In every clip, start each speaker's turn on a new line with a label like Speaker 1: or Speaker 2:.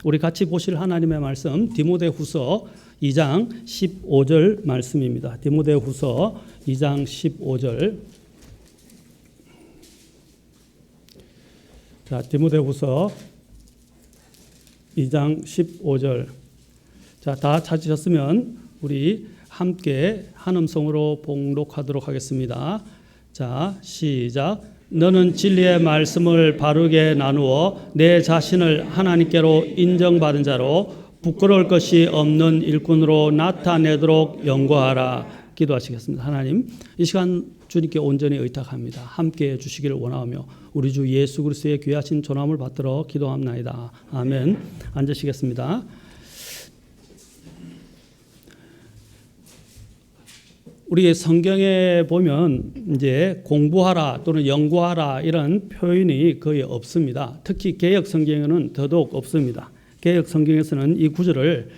Speaker 1: 우리 같이 보실 하나님의 말씀 디모데후서 2장 15절 말씀입니다. 디모데후서 2장 15절. 자, 디모데후서 2장 15절. 자, 다 찾으셨으면 우리 함께 한 음성으로 봉독하도록 하겠습니다. 자, 시작. 너는 진리의 말씀을 바르게 나누어 내 자신을 하나님께로 인정받은 자로 부끄러울 것이 없는 일꾼으로 나타내도록 연구하라. 기도하시겠습니다. 하나님, 이 시간 주님께 온전히 의탁합니다. 함께해 주시기를 원하며 우리 주 예수 그리스도의 귀하신 존함을 받들어 기도합나이다. 아멘. 앉으시겠습니다. 우리 성경에 보면 이제 공부하라 또는 연구하라 이런 표현이 거의 없습니다. 특히 개역 성경에는 더더욱 없습니다. 개역 성경에서는 이 구절을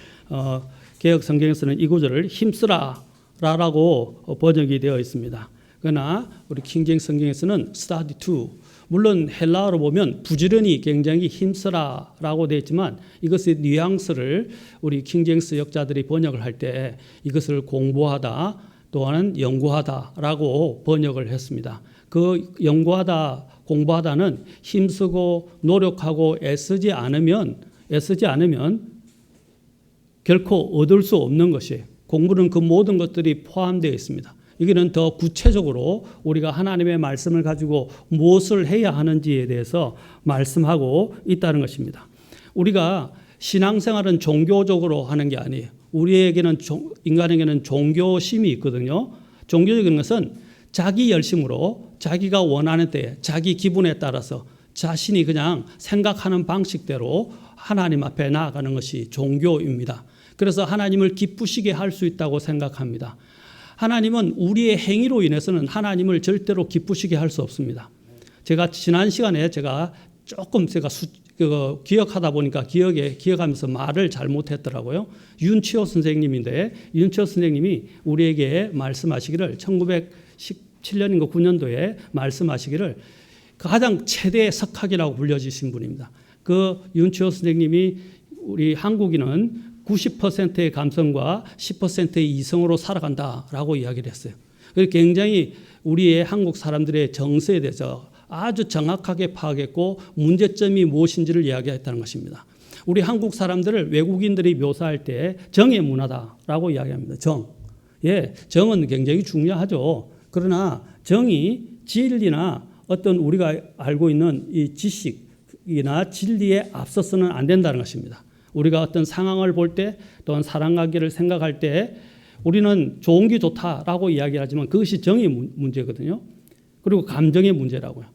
Speaker 1: 힘쓰라라고 번역이 되어 있습니다. 그러나 우리 킹제임스 성경에서는 study to, 물론 헬라어로 보면 부지런히 굉장히 힘쓰라라고 되어 있지만 이것의 뉘앙스를 우리 킹제임스 역자들이 번역을 할 때 이것을 공부하다 또한 연구하다라고 번역을 했습니다. 그 연구하다, 공부하다는 힘쓰고 노력하고 애쓰지 않으면 결코 얻을 수 없는 것이에요. 공부는 그 모든 것들이 포함되어 있습니다. 여기는 더 구체적으로 우리가 하나님의 말씀을 가지고 무엇을 해야 하는지에 대해서 말씀하고 있다는 것입니다. 우리가 신앙생활은 종교적으로 하는 게 아니에요. 우리에게는 인간에게는 종교심이 있거든요. 종교적인 것은 자기 열심으로 자기가 원하는 때에 자기 기분에 따라서 자신이 그냥 생각하는 방식대로 하나님 앞에 나아가는 것이 종교입니다. 그래서 하나님을 기쁘시게 할 수 있다고 생각합니다. 하나님은 우리의 행위로 인해서는 하나님을 절대로 기쁘시게 할 수 없습니다. 제가 지난 시간에 조금 기억하다 보니까 기억하면서 말을 잘못했더라고요. 윤치호 선생님인데 윤치호 선생님이 우리에게 말씀하시기를 1917년인가 9년도에 말씀하시기를 가장 최대의 석학이라고 불려지신 분입니다. 그 윤치호 선생님이 우리 한국인은 90%의 감성과 10%의 이성으로 살아간다라고 이야기를 했어요. 굉장히 우리의 한국 사람들의 정서에 대해서 아주 정확하게 파악했고 문제점이 무엇인지를 이야기했다는 것입니다. 우리 한국 사람들을 외국인들이 묘사할 때 정의 문화다라고 이야기합니다. 정은 굉장히 중요하죠. 그러나 정이 진리나 어떤 우리가 알고 있는 이 지식이나 진리에 앞서서는 안 된다는 것입니다. 우리가 어떤 상황을 볼 때 또는 사랑하기를 생각할 때 우리는 좋은 게 좋다라고 이야기하지만 그것이 정의 문제거든요. 그리고 감정의 문제라고요.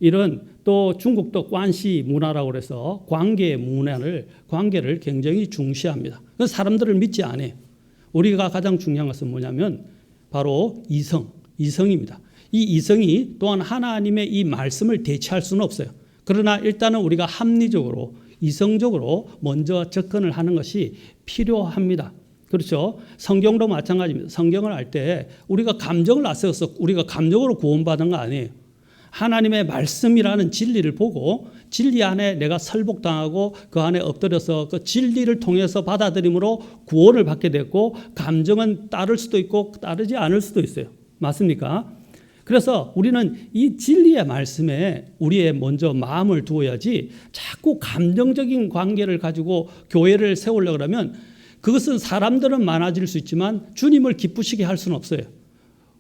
Speaker 1: 이런 또 중국도 관시 문화라고 해서 관계를 굉장히 중시합니다. 그래서 사람들을 믿지 않아요. 우리가 가장 중요한 것은 뭐냐면 바로 이성입니다. 이 이성이 또한 하나님의 이 말씀을 대체할 수는 없어요. 그러나 일단은 우리가 합리적으로 이성적으로 먼저 접근을 하는 것이 필요합니다. 그렇죠? 성경도 마찬가지입니다. 성경을 알 때 우리가 감정을 앞세워서 우리가 감정으로 구원받은 거 아니에요. 하나님의 말씀이라는 진리를 보고 진리 안에 내가 설복당하고 그 안에 엎드려서 그 진리를 통해서 받아들임으로 구원을 받게 됐고 감정은 따를 수도 있고 따르지 않을 수도 있어요. 맞습니까? 그래서 우리는 이 진리의 말씀에 우리의 먼저 마음을 두어야지 자꾸 감정적인 관계를 가지고 교회를 세우려고 하면 그것은 사람들은 많아질 수 있지만 주님을 기쁘시게 할 수는 없어요.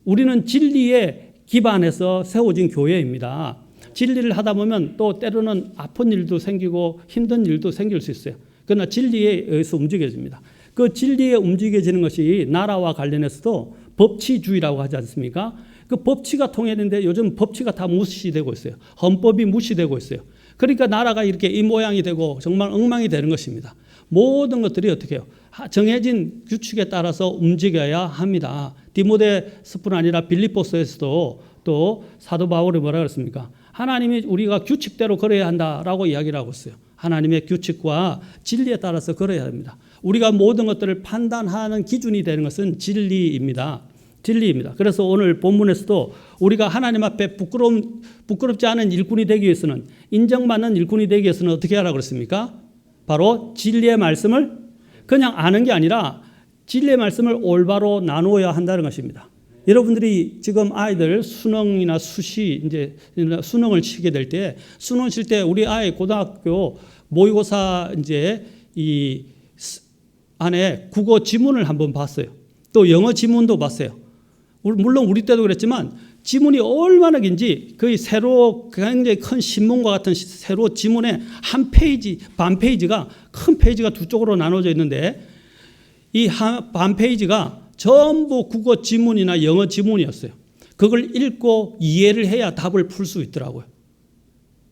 Speaker 1: 우리는 진리에 기반해서 세워진 교회입니다. 진리를 하다 보면 또 때로는 아픈 일도 생기고 힘든 일도 생길 수 있어요. 그러나 진리에 의해서 움직여집니다. 그 진리에 움직여지는 것이 나라와 관련해서도 법치주의라고 하지 않습니까? 그 법치가 통일되는데 요즘 법치가 다 무시되고 있어요. 헌법이 무시되고 있어요. 그러니까 나라가 이렇게 이 모양이 되고 정말 엉망이 되는 것입니다. 모든 것들이 어떻게 해요? 정해진 규칙에 따라서 움직여야 합니다. 디모데서뿐 아니라 빌립보서에서도 또 사도 바울이 뭐라 그랬습니까? 하나님이 우리가 규칙대로 걸어야 한다라고 이야기를 하고 있어요. 하나님의 규칙과 진리에 따라서 걸어야 합니다. 우리가 모든 것들을 판단하는 기준이 되는 것은 진리입니다. 그래서 오늘 본문에서도 우리가 하나님 앞에 부끄럽지 않은 일꾼이 되기 위해서는 인정받는 일꾼이 되기 위해서는 어떻게 하라고 그랬습니까? 바로 진리의 말씀을 그냥 아는 게 아니라 진리의 말씀을 올바로 나누어야 한다는 것입니다. 여러분들이 지금 아이들 수능이나 수시 이제 수능을 치게 될 때 수능 칠 때 우리 아이 고등학교 모의고사 이제 이 안에 국어 지문을 한번 봤어요. 또 영어 지문도 봤어요. 물론 우리 때도 그랬지만 지문이 얼마나 긴지 거의 세로 굉장히 큰 신문과 같은 세로 지문에 한 페이지 반 페이지가 큰 페이지가 두 쪽으로 나눠져 있는데 이 반 페이지가 전부 국어 지문이나 영어 지문이었어요. 그걸 읽고 이해를 해야 답을 풀 수 있더라고요.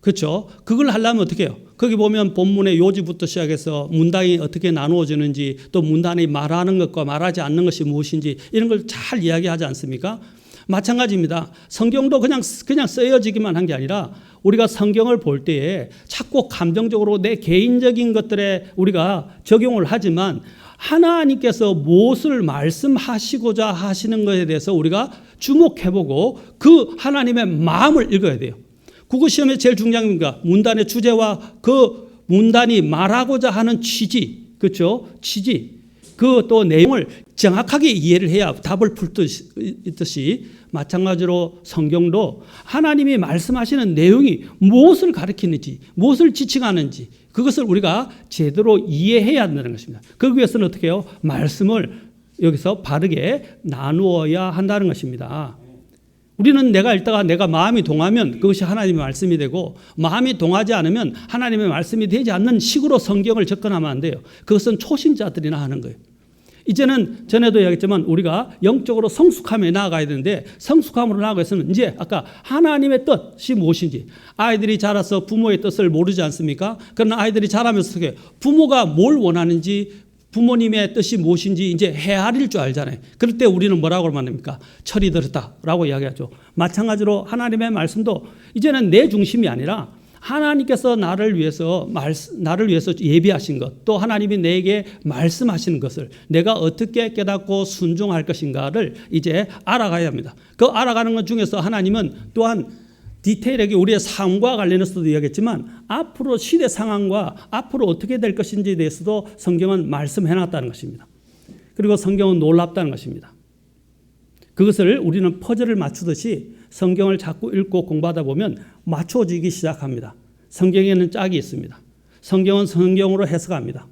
Speaker 1: 그렇죠? 그걸 하려면 어떻게 해요? 거기 보면 본문의 요지부터 시작해서 문단이 어떻게 나누어지는지 또 문단이 말하는 것과 말하지 않는 것이 무엇인지 이런 걸 잘 이야기하지 않습니까? 마찬가지입니다. 성경도 그냥 쓰여지기만 한 게 아니라 우리가 성경을 볼 때에 자꾸 감정적으로 내 개인적인 것들에 우리가 적용을 하지만 하나님께서 무엇을 말씀하시고자 하시는 것에 대해서 우리가 주목해보고 그 하나님의 마음을 읽어야 돼요. 국어시험에 제일 중요한 겁니다. 문단의 주제와 그 문단이 말하고자 하는 취지, 그렇죠? 취지, 그 또 내용을 정확하게 이해를 해야 답을 풀 듯이 마찬가지로 성경도 하나님이 말씀하시는 내용이 무엇을 가리키는지, 무엇을 지칭하는지 그것을 우리가 제대로 이해해야 한다는 것입니다. 그 위해서는 어떻게 해요? 말씀을 여기서 바르게 나누어야 한다는 것입니다. 우리는 내가 읽다가 내가 마음이 동하면 그것이 하나님의 말씀이 되고 마음이 동하지 않으면 하나님의 말씀이 되지 않는 식으로 성경을 접근하면 안 돼요. 그것은 초신자들이나 하는 거예요. 이제는 전에도 이야기했지만 우리가 영적으로 성숙함에 나아가야 되는데 성숙함으로 나아가기 위해서는 이제 아까 하나님의 뜻이 무엇인지 아이들이 자라서 부모의 뜻을 모르지 않습니까? 그러나 아이들이 자라면서 어떻게 부모가 뭘 원하는지 부모님의 뜻이 무엇인지 이제 헤아릴 줄 알잖아요. 그럴 때 우리는 뭐라고 말합니까? 철이 들었다라고 이야기하죠. 마찬가지로 하나님의 말씀도 이제는 내 중심이 아니라 하나님께서 나를 위해서 예비하신 것, 또 하나님이 내게 말씀하시는 것을 내가 어떻게 깨닫고 순종할 것인가를 이제 알아가야 합니다. 그 알아가는 것 중에서 하나님은 또한 디테일하게 우리의 삶과 관련해서도 이야기했지만 앞으로 시대 상황과 앞으로 어떻게 될 것인지에 대해서도 성경은 말씀해놨다는 것입니다. 그리고 성경은 놀랍다는 것입니다. 그것을 우리는 퍼즐을 맞추듯이 성경을 자꾸 읽고 공부하다 보면 맞춰지기 시작합니다. 성경에는 짝이 있습니다. 성경은 성경으로 해석합니다.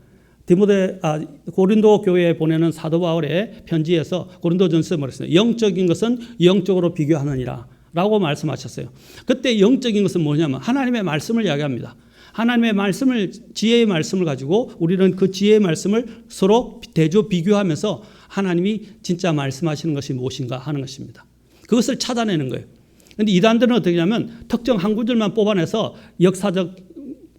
Speaker 1: 고린도 교회에 보내는 사도 바울의 편지에서 고린도전서에 말했습니다. 영적인 것은 영적으로 비교하느니라 라고 말씀하셨어요. 그때 영적인 것은 뭐냐면 하나님의 말씀을 이야기합니다. 하나님의 말씀을, 지혜의 말씀을 가지고 우리는 그 지혜의 말씀을 서로 대조 비교하면서 하나님이 진짜 말씀하시는 것이 무엇인가 하는 것입니다. 그것을 찾아내는 거예요. 그런데 이단들은 어떻게 하냐면 특정 한 구절만 뽑아내서 역사적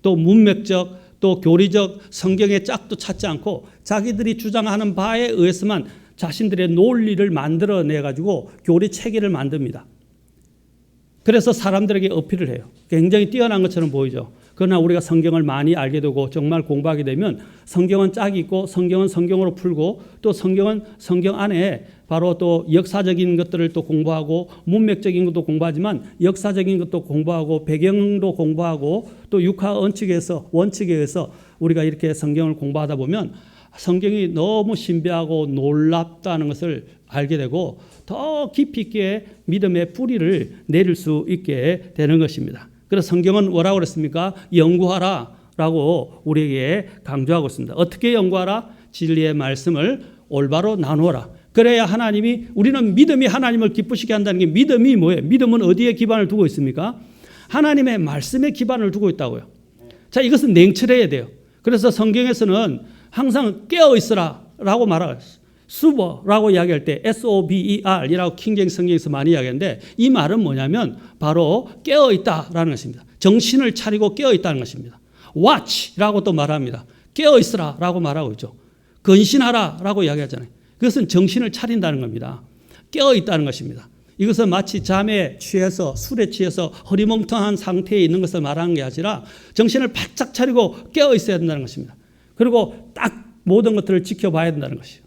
Speaker 1: 또 문맥적 또 교리적 성경의 짝도 찾지 않고 자기들이 주장하는 바에 의해서만 자신들의 논리를 만들어내 가지고 교리 체계를 만듭니다. 그래서 사람들에게 어필을 해요. 굉장히 뛰어난 것처럼 보이죠. 그러나 우리가 성경을 많이 알게 되고 정말 공부하게 되면 성경은 짝이 있고 성경은 성경으로 풀고 또 성경은 성경 안에 바로 또 역사적인 것들을 또 공부하고 문맥적인 것도 공부하지만 역사적인 것도 공부하고 배경도 공부하고 또 육하 원칙에 의해서 우리가 이렇게 성경을 공부하다 보면 성경이 너무 신비하고 놀랍다는 것을 알게 되고 더 깊이 있게 믿음의 뿌리를 내릴 수 있게 되는 것입니다. 그래서 성경은 뭐라고 그랬습니까? 연구하라 라고 우리에게 강조하고 있습니다. 어떻게 연구하라? 진리의 말씀을 올바로 나누어라. 그래야 우리는 믿음이 하나님을 기쁘시게 한다는 게 믿음이 뭐예요? 믿음은 어디에 기반을 두고 있습니까? 하나님의 말씀에 기반을 두고 있다고요. 자, 이것은 냉철해야 돼요. 그래서 성경에서는 항상 깨어 있으라 라고 말하고 수버라고 이야기할 때 SOBER이라고 킹제임 성경에서 많이 이야기하는데 이 말은 뭐냐면 바로 깨어있다라는 것입니다. 정신을 차리고 깨어있다는 것입니다. Watch라고 또 말합니다. 깨어있으라 라고 말하고 있죠. 근신하라 라고 이야기하잖아요. 그것은 정신을 차린다는 겁니다. 깨어있다는 것입니다. 이것은 마치 잠에 취해서 술에 취해서 허리멍텅한 상태에 있는 것을 말하는 게 아니라 정신을 바짝 차리고 깨어있어야 된다는 것입니다. 그리고 딱 모든 것들을 지켜봐야 된다는 것이에요.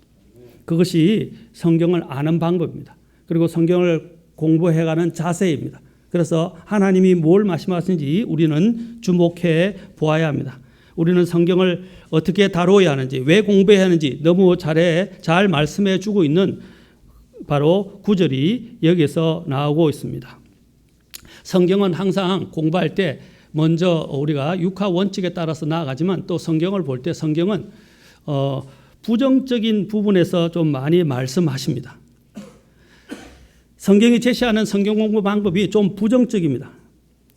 Speaker 1: 그것이 성경을 아는 방법입니다. 그리고 성경을 공부해가는 자세입니다. 그래서 하나님이 뭘 말씀하시는지 우리는 주목해 보아야 합니다. 우리는 성경을 어떻게 다루어야 하는지, 왜 공부해야 하는지 너무 잘 말씀해 주고 있는 바로 구절이 여기서 나오고 있습니다. 성경은 항상 공부할 때 먼저 우리가 육하 원칙에 따라서 나아가지만 또 성경을 볼 때 성경은 부정적인 부분에서 좀 많이 말씀하십니다. 성경이 제시하는 성경 공부 방법이 좀 부정적입니다.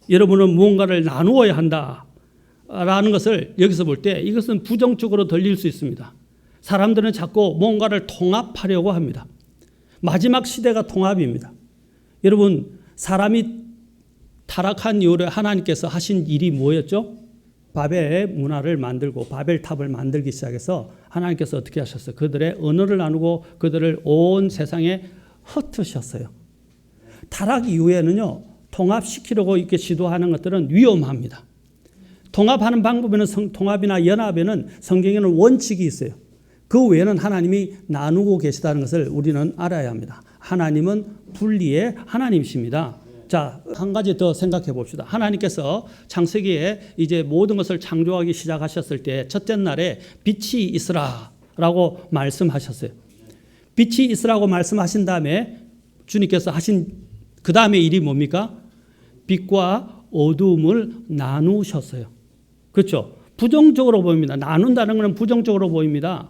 Speaker 1: 여러분은 무언가를 나누어야 한다라는 것을 여기서 볼 때 이것은 부정적으로 들릴 수 있습니다. 사람들은 자꾸 뭔가를 통합하려고 합니다. 마지막 시대가 통합입니다. 여러분, 사람이 타락한 이후에 하나님께서 하신 일이 뭐였죠? 바벨 문화를 만들고 바벨탑을 만들기 시작해서 하나님께서 어떻게 하셨어요? 그들의 언어를 나누고 그들을 온 세상에 흩으셨어요. 타락 이후에는요, 통합시키려고 이렇게 시도하는 것들은 위험합니다. 통합하는 방법에는 통합이나 연합에는 성경에는 원칙이 있어요. 그 외에는 하나님이 나누고 계시다는 것을 우리는 알아야 합니다. 하나님은 분리의 하나님이십니다. 자, 한 가지 더 생각해 봅시다. 하나님께서 창세기에 이제 모든 것을 창조하기 시작하셨을 때 첫째 날에 빛이 있으라라고 말씀하셨어요. 빛이 있으라고 말씀하신 다음에 주님께서 하신 그 다음에 일이 뭡니까? 빛과 어두움을 나누셨어요. 그렇죠? 부정적으로 보입니다. 나눈다는 것은 부정적으로 보입니다.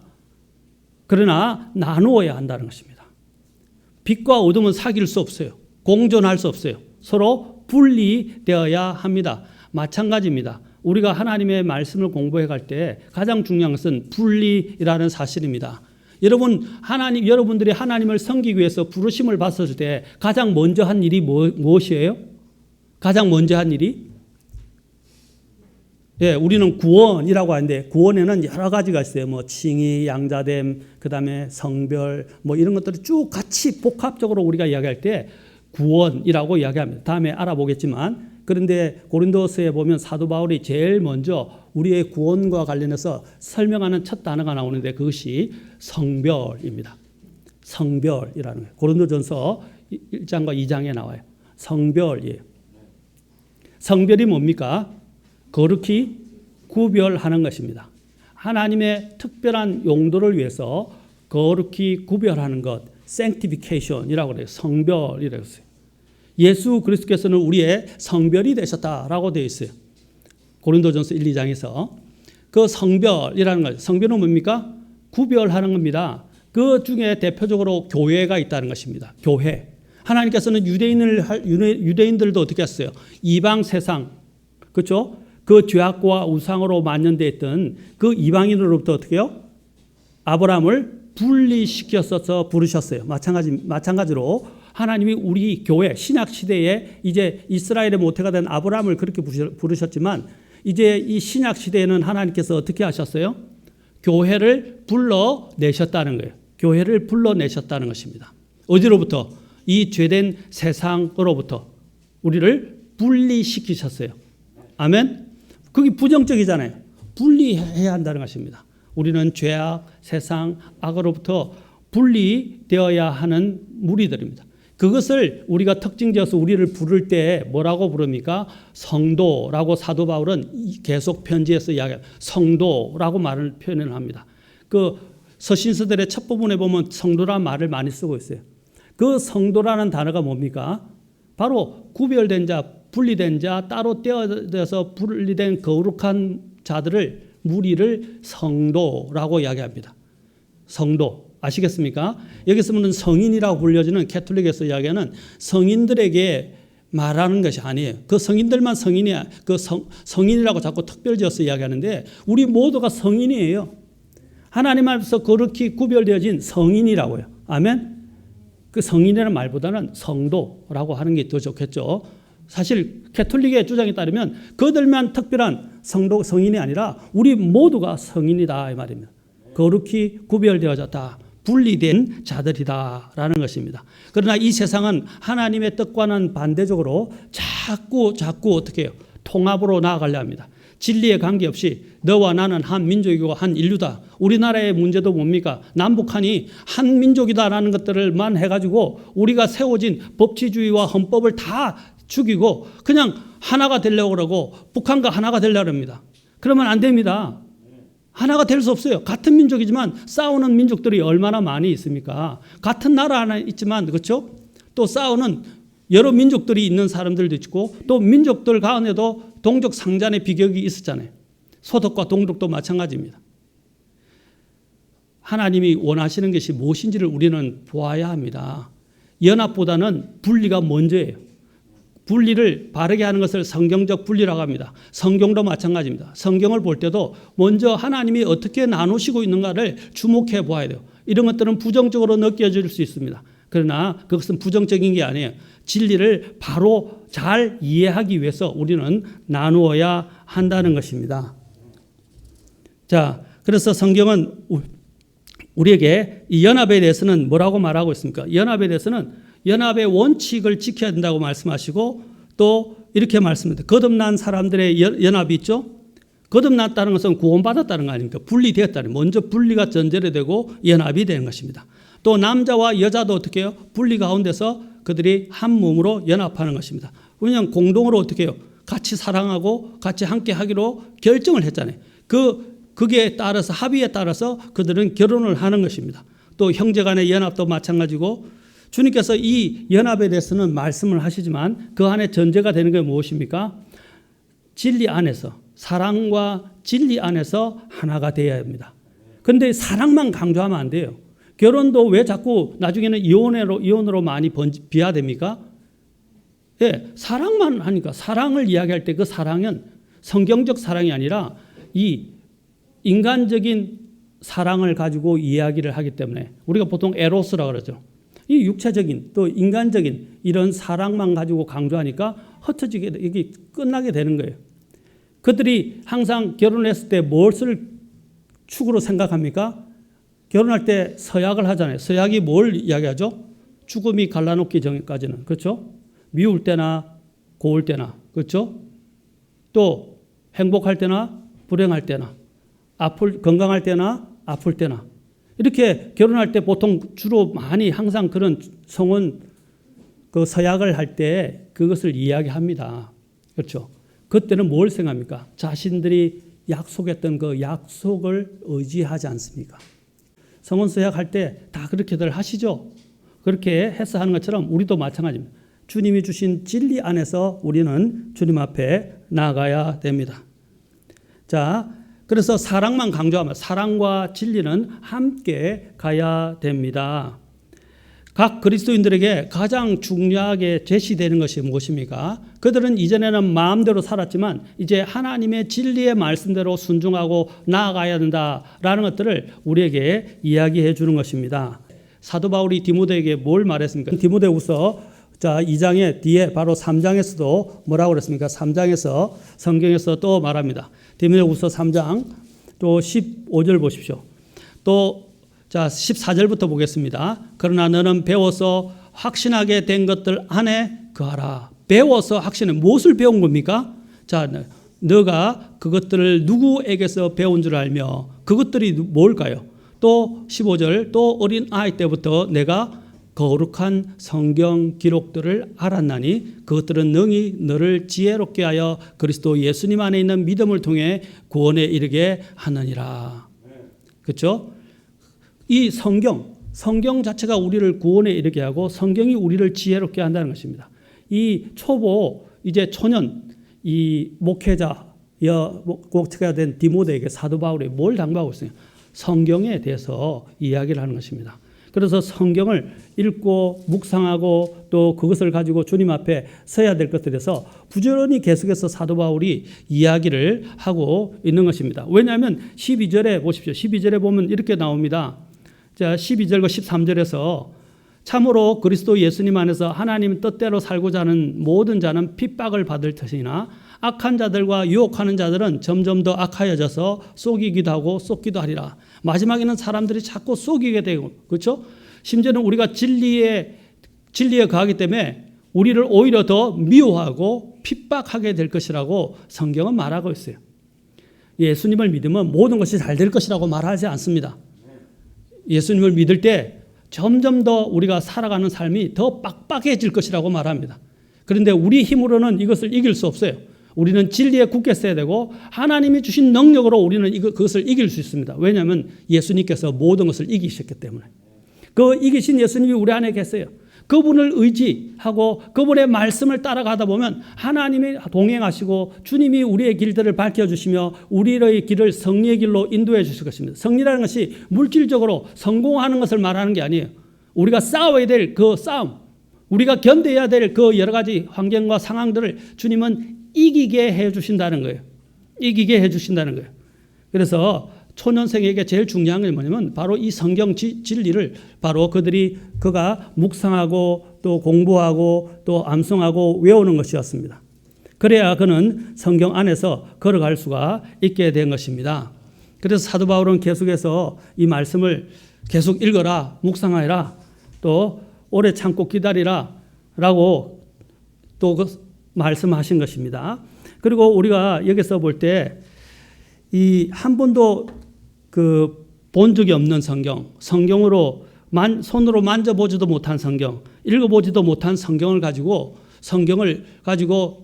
Speaker 1: 그러나 나누어야 한다는 것입니다. 빛과 어둠은 사귈 수 없어요. 공존할 수 없어요. 서로 분리되어야 합니다. 마찬가지입니다. 우리가 하나님의 말씀을 공부해 갈 때 가장 중요한 것은 분리라는 사실입니다. 여러분들이 하나님을 섬기기 위해서 부르심을 받았을 때 가장 먼저 한 일이 무엇이에요? 가장 먼저 한 일이? 예, 우리는 구원이라고 하는데 구원에는 여러 가지가 있어요. 뭐 칭의, 양자됨, 그다음에 성별, 뭐 이런 것들을 쭉 같이 복합적으로 우리가 이야기할 때 구원이라고 이야기합니다. 다음에 알아보겠지만, 그런데 고린도서에 보면 사도 바울이 제일 먼저 우리의 구원과 관련해서 설명하는 첫 단어가 나오는데 그것이 성별입니다. 성별이라는 거예요. 고린도전서 1장과 2장에 나와요. 성별이에요. 성별이 뭡니까? 거룩히 구별하는 것입니다. 하나님의 특별한 용도를 위해서 거룩히 구별하는 것, sanctification이라고 그래요. 성별이라고 했어요. 예수 그리스도께서는 우리의 성별이 되셨다라고 되어 있어요. 고린도전서 1, 2장에서 그 성별이라는 것, 성별은 뭡니까? 구별하는 겁니다. 그 중에 대표적으로 교회가 있다는 것입니다. 교회. 하나님께서는 유대인들도 어떻게 했어요? 이방 세상, 그렇죠? 그 죄악과 우상으로 만연되어 있던 그 이방인으로부터 어떻게 해요? 아브라함을 분리시켰어서 부르셨어요. 마찬가지로 하나님이 우리 교회 신약 시대에 이제 이스라엘의 모태가 된 아브라함을 그렇게 부르셨지만 이제 이 신약 시대에는 하나님께서 어떻게 하셨어요? 교회를 불러내셨다는 거예요. 교회를 불러내셨다는 것입니다. 어디로부터? 이 죄된 세상으로부터 우리를 분리시키셨어요. 아멘? 그게 부정적이잖아요. 분리해야 한다는 것입니다. 우리는 죄악, 세상, 악으로부터 분리되어야 하는 무리들입니다. 그것을 우리가 특징지어서 우리를 부를 때 뭐라고 부릅니까? 성도라고 사도 바울은 계속 편지에서 이야기합니다. 성도라고 말을 표현을 합니다. 그 서신서들의 첫 부분에 보면 성도라는 말을 많이 쓰고 있어요. 그 성도라는 단어가 뭡니까? 바로 구별된 자, 분리된 자, 따로 떼어져서 분리된 거룩한 자들을 무리를 성도라고 이야기합니다. 성도 아시겠습니까? 여기서 보면 성인이라고 불려지는 캐톨릭에서 이야기하는 성인들에게 말하는 것이 아니에요. 그 성인들만 성인이야. 그 성인이라고 자꾸 특별지어서 이야기하는데 우리 모두가 성인이에요. 하나님 앞에서 거룩히 구별되어진 성인이라고요. 아멘. 그 성인이라는 말보다는 성도라고 하는 게 더 좋겠죠. 사실 캐톨릭의 주장에 따르면 그들만 특별한 성인이 아니라 우리 모두가 성인이다 이 말입니다. 거룩히 구별되어졌다. 분리된 자들이다라는 것입니다. 그러나 이 세상은 하나님의 뜻과는 반대적으로 자꾸 어떻게 해요? 통합으로 나아가려 합니다. 진리에 관계없이 너와 나는 한 민족이고 한 인류다. 우리나라의 문제도 뭡니까? 남북한이 한 민족이다라는 것들을만 해가지고 우리가 세워진 법치주의와 헌법을 다 죽이고 그냥 하나가 되려고 그러고 북한과 하나가 되려고 합니다. 그러면 안 됩니다. 하나가 될 수 없어요. 같은 민족이지만 싸우는 민족들이 얼마나 많이 있습니까? 같은 나라 하나 있지만, 그렇죠? 또 싸우는 여러 민족들이 있는 사람들도 있고, 또 민족들 가운데도 동족 상잔의 비격이 있었잖아요. 소독과 동독도 마찬가지입니다. 하나님이 원하시는 것이 무엇인지를 우리는 보아야 합니다. 연합보다는 분리가 먼저예요. 분리를 바르게 하는 것을 성경적 분리라고 합니다. 성경도 마찬가지입니다. 성경을 볼 때도 먼저 하나님이 어떻게 나누시고 있는가를 주목해 보아야 돼요. 이런 것들은 부정적으로 느껴질 수 있습니다. 그러나 그것은 부정적인 게 아니에요. 진리를 바로 잘 이해하기 위해서 우리는 나누어야 한다는 것입니다. 자, 그래서 성경은 우리에게 이 연합에 대해서는 뭐라고 말하고 있습니까? 연합에 대해서는 연합의 원칙을 지켜야 된다고 말씀하시고, 또 이렇게 말씀합니다. 거듭난 사람들의 연합이 있죠. 거듭났다는 것은 구원받았다는 거 아닙니까? 분리되었다는, 먼저 분리가 전제로 되고 연합이 되는 것입니다. 또 남자와 여자도 어떻게 해요? 분리 가운데서 그들이 한 몸으로 연합하는 것입니다. 왜냐하면 공동으로 어떻게 해요? 같이 사랑하고 같이 함께 하기로 결정을 했잖아요. 그게 따라서, 합의에 따라서 그들은 결혼을 하는 것입니다. 또 형제 간의 연합도 마찬가지고, 주님께서 이 연합에 대해서는 말씀을 하시지만 그 안에 전제가 되는 게 무엇입니까? 진리 안에서, 사랑과 진리 안에서 하나가 되어야 합니다. 그런데 사랑만 강조하면 안 돼요. 결혼도 왜 자꾸 나중에는 이혼으로 많이 비하됩니까? 예, 사랑만 하니까, 사랑을 이야기할 때 그 사랑은 성경적 사랑이 아니라 이 인간적인 사랑을 가지고 이야기를 하기 때문에 우리가 보통 에로스라고 그러죠. 이 육체적인 또 인간적인 이런 사랑만 가지고 강조하니까 흩어지게, 이게 끝나게 되는 거예요. 그들이 항상 결혼했을 때 무엇을 축으로 생각합니까? 결혼할 때 서약을 하잖아요. 서약이 뭘 이야기하죠? 죽음이 갈라놓기 전까지는. 그렇죠? 미울 때나 고울 때나. 그렇죠? 또 행복할 때나 불행할 때나, 건강할 때나 아플 때나, 이렇게 결혼할 때 보통 주로 많이 항상 그런 성혼 그 서약을 할 때 그것을 이야기합니다. 그렇죠? 그때는 뭘 생각합니까? 자신들이 약속했던 그 약속을 의지하지 않습니까? 성혼 서약할 때 다 그렇게들 하시죠? 그렇게 해서 하는 것처럼 우리도 마찬가지입니다. 주님이 주신 진리 안에서 우리는 주님 앞에 나아가야 됩니다. 자, 그래서 사랑만 강조하면, 사랑과 진리는 함께 가야 됩니다. 각 그리스도인들에게 가장 중요하게 제시되는 것이 무엇입니까? 그들은 이전에는 마음대로 살았지만 이제 하나님의 진리의 말씀대로 순종하고 나아가야 된다라는 것들을 우리에게 이야기해 주는 것입니다. 사도 바울이 디모데에게 뭘 말했습니까? 디모데후서 2장의 뒤에 바로 3장에서도 뭐라고 그랬습니까? 3장에서 성경에서 또 말합니다. 디모데후서 3장 또 15절 보십시오. 또 14절부터 보겠습니다. 그러나 너는 배워서 확신하게 된 것들 안에 거하라. 배워서 확신해. 무엇을 배운 겁니까? 자, 너가 그것들을 누구에게서 배운 줄 알며, 그것들이 뭘까요? 또 15절, 또 어린 아이 때부터 내가 거룩한 성경 기록들을 알았나니 그것들은 능히 너를 지혜롭게 하여 그리스도 예수님 안에 있는 믿음을 통해 구원에 이르게 하느니라. 그렇죠? 이 성경 자체가 우리를 구원에 이르게 하고 성경이 우리를 지혜롭게 한다는 것입니다. 이 초보, 이제 초년, 이 목회자가 된 디모데에게 사도 바울이 뭘 당부하고 있어요? 성경에 대해서 이야기를 하는 것입니다. 그래서 성경을 읽고 묵상하고 또 그것을 가지고 주님 앞에 서야 될 것들에서 부지런히 계속해서 사도 바울이 이야기를 하고 있는 것입니다. 왜냐하면 12절에 보십시오. 12절에 보면 이렇게 나옵니다. 자, 12절과 13절에서 참으로 그리스도 예수님 안에서 하나님 뜻대로 살고자 하는 모든 자는 핍박을 받을 것이나 악한 자들과 유혹하는 자들은 점점 더 악하여져서 속이기도 하고 속기도 하리라. 마지막에는 사람들이 자꾸 속이게 되고, 그렇죠? 심지어는 우리가 진리에 거하기 때문에 우리를 오히려 더 미워하고 핍박하게 될 것이라고 성경은 말하고 있어요. 예수님을 믿으면 모든 것이 잘 될 것이라고 말하지 않습니다. 예수님을 믿을 때 점점 더 우리가 살아가는 삶이 더 빡빡해질 것이라고 말합니다. 그런데 우리 힘으로는 이것을 이길 수 없어요. 우리는 진리에 굳게 서야 되고 하나님이 주신 능력으로 우리는 그것을 이길 수 있습니다. 왜냐하면 예수님께서 모든 것을 이기셨기 때문에. 그 이기신 예수님이 우리 안에 계세요. 그분을 의지하고 그분의 말씀을 따라가다 보면 하나님이 동행하시고 주님이 우리의 길들을 밝혀주시며 우리의 길을 승리의 길로 인도해 주실 것입니다. 승리라는 것이 물질적으로 성공하는 것을 말하는 게 아니에요. 우리가 싸워야 될 그 싸움, 우리가 견뎌야 될 그 여러 가지 환경과 상황들을 주님은 이기게 해 주신다는 거예요. 이기게 해 주신다는 거예요. 그래서 초년생에게 제일 중요한 게 뭐냐면 바로 이 성경 진리를 바로 그가 묵상하고 또 공부하고 또 암송하고 외우는 것이었습니다. 그래야 그는 성경 안에서 걸어갈 수가 있게 된 것입니다. 그래서 사도 바울은 계속해서 이 말씀을 계속 읽어라, 묵상하라, 또 오래 참고 기다리라 라고 또 말씀하신 것입니다. 그리고 우리가 여기서 볼 때 이 한 번도 본 적이 없는 성경으로 손으로 만져보지도 못한 성경, 읽어보지도 못한 성경을 가지고